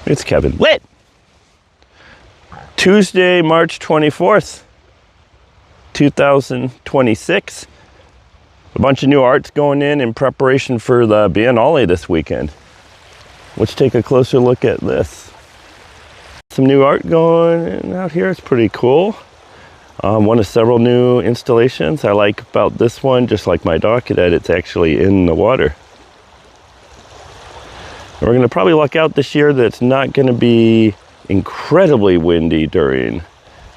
It's Kevin. Lit! Tuesday, March 24th, 2026. A bunch of new art's going in preparation for the Biennale this weekend. Let's take a closer look at this. Some new art going out here. It's pretty cool. One of several new installations. I like about this one, just like my dock, that it's actually in the water. We're going to probably luck out this year that it's not going to be incredibly windy during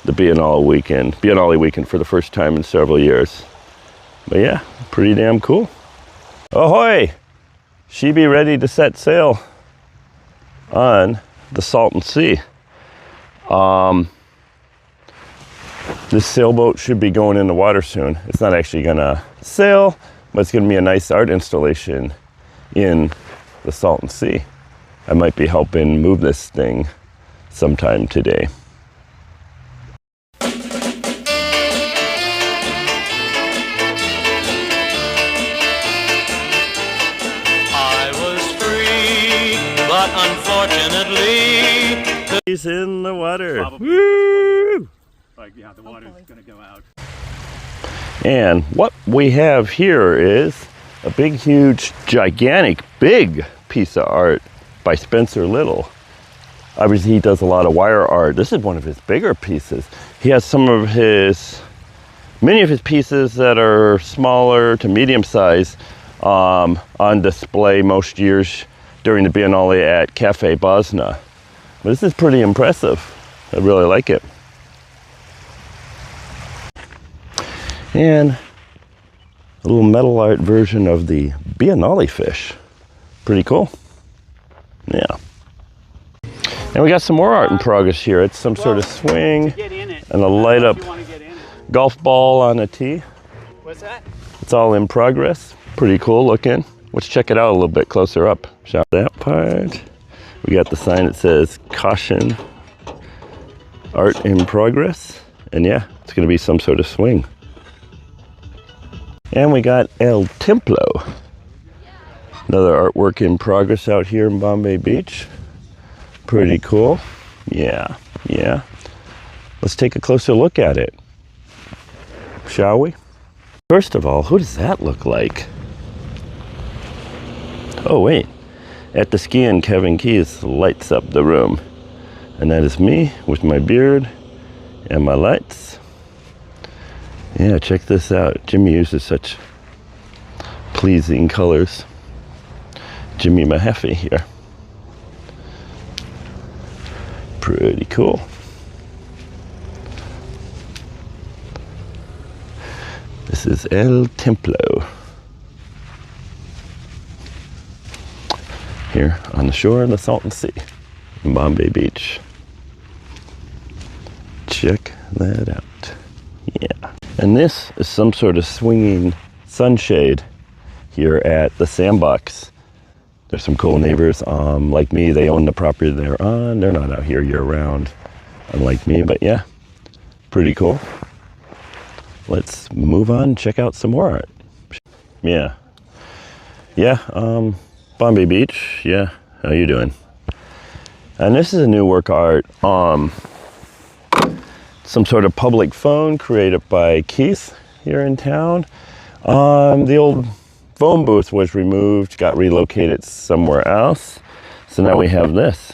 the Biennale weekend for the first time in several years. But yeah, pretty damn cool. Ahoy! She be ready to set sail on the Salton Sea. This sailboat should be going in the water soon. It's not actually gonna sail, but it's gonna be a nice art installation in the Salton Sea. I might be helping move this thing sometime today. I was free, but unfortunately He's in the water. Woo! Like, yeah, the water's gonna go out. And what we have here is a big, huge, gigantic, big piece of art by Spencer Little. Obviously, he does a lot of wire art. This is one of his bigger pieces. He has many of his pieces that are smaller to medium size on display most years during the Biennale at Cafe Bosna. But this is pretty impressive. I really like it. And a little metal art version of the Biennale fish. Pretty cool. Yeah. And we got some more art in progress here. It's some sort of swing and a light up golf ball on a tee. What's that? It's all in progress. Pretty cool looking. Let's check it out a little bit closer up. Shot that part. We got the sign that says caution, art in progress. And yeah, it's gonna be some sort of swing. And we got El Templo. Another artwork in progress out here in Bombay Beach. Pretty cool. Yeah. Let's take a closer look at it, shall we? First of all, who does that look like? Oh wait, at the skiing, Kevin Keys lights up the room. And that is me with my beard and my lights. Yeah, check this out. Jimmy uses such pleasing colors. Jimmy Mahaffey here. Pretty cool. This is El Templo. Here on the shore of the Salton Sea in Bombay Beach. Check that out. Yeah. And this is some sort of swinging sunshade here at the Sandbox. There's some cool neighbors like me. They own the property they're on. They're not out here year round, unlike me, but yeah, pretty cool. Let's move on and check out some more art. Yeah, Bombay Beach, yeah, how you doing? And this is a new work of art. Some sort of public phone created by Keith here in town. The old phone booth was removed, got relocated somewhere else. So now we have this.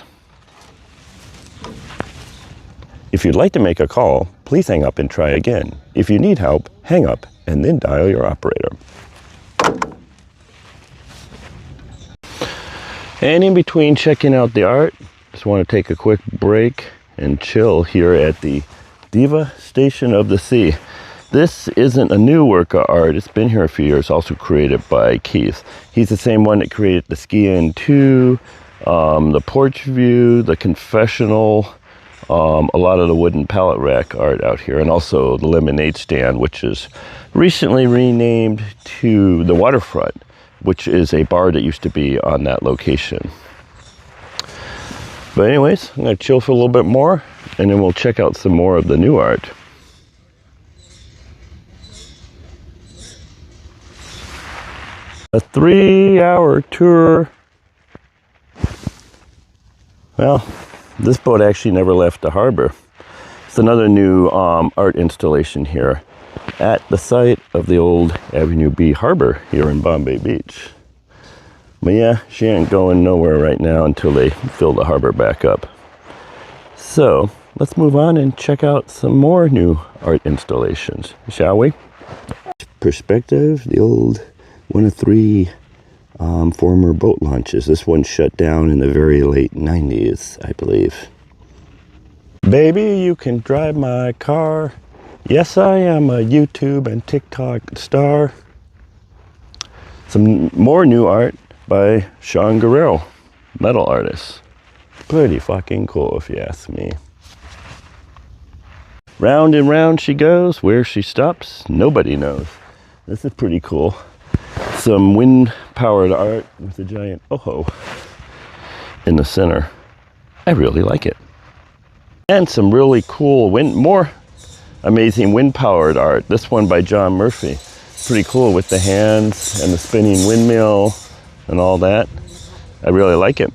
If you'd like to make a call, please hang up and try again. If you need help, hang up and then dial your operator. And in between checking out the art, just want to take a quick break and chill here at the Diva Station of the Sea. This isn't a new work of art. It's been here a few years, also created by Keith. He's the same one that created the Ski-In 2, the porch view, the confessional, a lot of the wooden pallet rack art out here, and also the lemonade stand, which is recently renamed to the Waterfront, which is a bar that used to be on that location. But anyways, I'm gonna chill for a little bit more, and then we'll check out some more of the new art. A 3-hour tour Well, this boat actually never left the harbor. It's another new art installation here at the site of the old Avenue B Harbor here in Bombay Beach. But yeah, she ain't going nowhere right now until they fill the harbor back up. So let's move on and check out some more new art installations, shall we? Perspective, the old one of three former boat launches. This one shut down in the very late 90s, I believe. Baby, you can drive my car. Yes, I am a YouTube and TikTok star. Some more new art by Sean Guerrero, metal artist. Pretty fucking cool if you ask me. Round and round she goes. Where she stops, nobody knows. This is pretty cool. Some wind-powered art with a giant oho in the center. I really like it. And some really cool more amazing wind-powered art. This one by John Murphy. Pretty cool with the hands and the spinning windmill and all that. I really like it.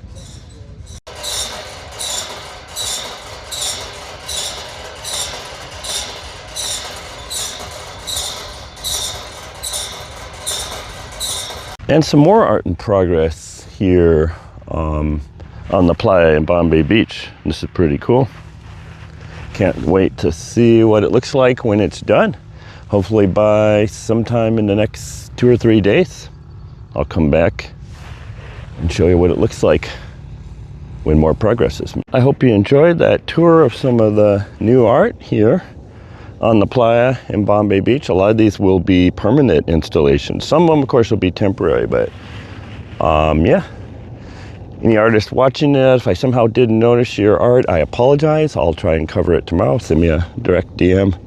And some more art in progress here on the playa in Bombay Beach. This is pretty cool. Can't wait to see what it looks like when it's done. Hopefully by sometime in the next 2 or 3 days, I'll come back and show you what it looks like when more progress is made. I hope you enjoyed that tour of some of the new art here on the playa in Bombay Beach. A lot of these will be permanent installations. Some of them, of course, will be temporary, but yeah. Any artist watching this, if I somehow didn't notice your art, I apologize. I'll try and cover it tomorrow. Send me a direct DM.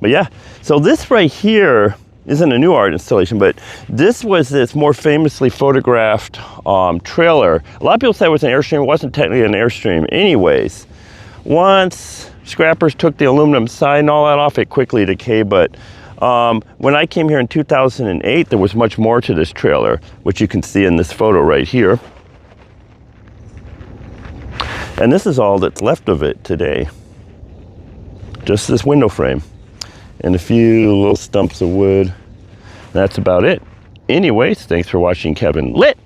But yeah, so this right here isn't a new art installation, but this was this more famously photographed trailer. A lot of people say it was an Airstream. It wasn't technically an Airstream anyways. Once scrappers took the aluminum side and all that off, it quickly decayed. But when I came here in 2008, there was much more to this trailer, which you can see in this photo right here. And this is all that's left of it today. Just this window frame and a few little stumps of wood. That's about it. Anyways, thanks for watching Kevin Lit.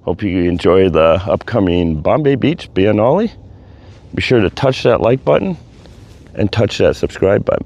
Hope you enjoy the upcoming Bombay Beach Biennale. Be sure to touch that like button and touch that subscribe button.